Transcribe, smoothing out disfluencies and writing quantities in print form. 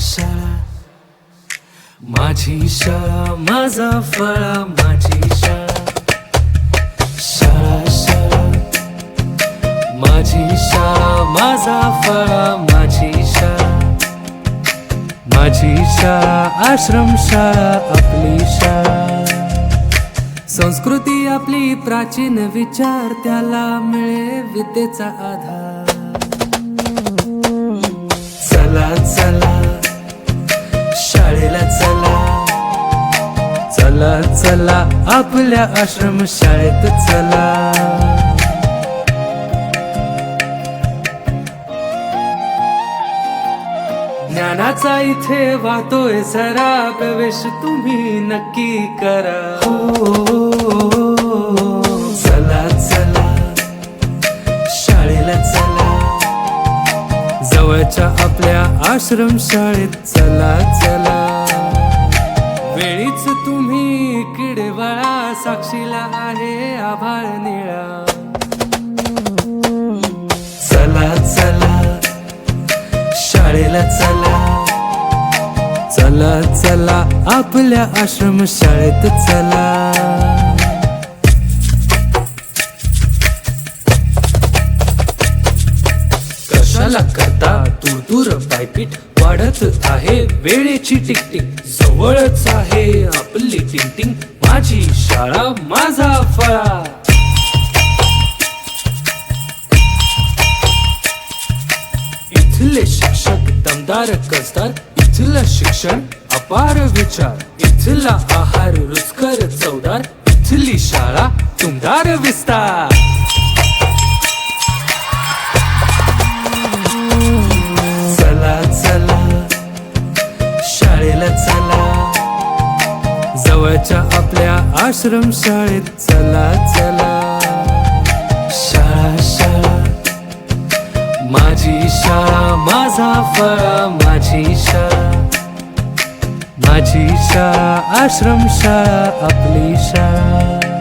शाळा माझी शाळा माझा फळा माझी शाळा शाळा शाळा माझी शाळा माझा फळा माझी शाळा माझी शाळा आश्रम शाळा आपली शाळा संस्कृती आपली प्राचीन विचार त्याला मिळे विद्येचा आधार चला चला शाळेला चला चला चला आपल्या आश्रम शाळेत चला ज्ञानाचा इथे वाहतोय झरा प्रवेश तुम्ही नक्की करा चला चला शाळेला चला जवळच्या आपल्या आश्रम शाळेत चला चला वेळीच तुम्ही किडवाळा साक्षीला आहे आभाळ निळा चला चला शाळेला चला चला चला आपल्या आश्रम शाळेत चला कशाला करता दूर दूर पायपीट वाढत आहे वेळेची टिकटिक जवळच आहे आपली टिंगटिंग माझी शाळा माझा फळा इथले शिक्षक दमदार कसदार इथलं शिक्षण अपार विचार इथला आहार रुचकर चवदार इथली शाळा तुमदार विस्तार चला चला शाळेला चला जवळच्या आपल्या आश्रम शाळेत चला चला शाळा शाळा माझी शाळा माझा फळा माझी शाळा माझी शाळा आश्रम शाळा आपली शाळा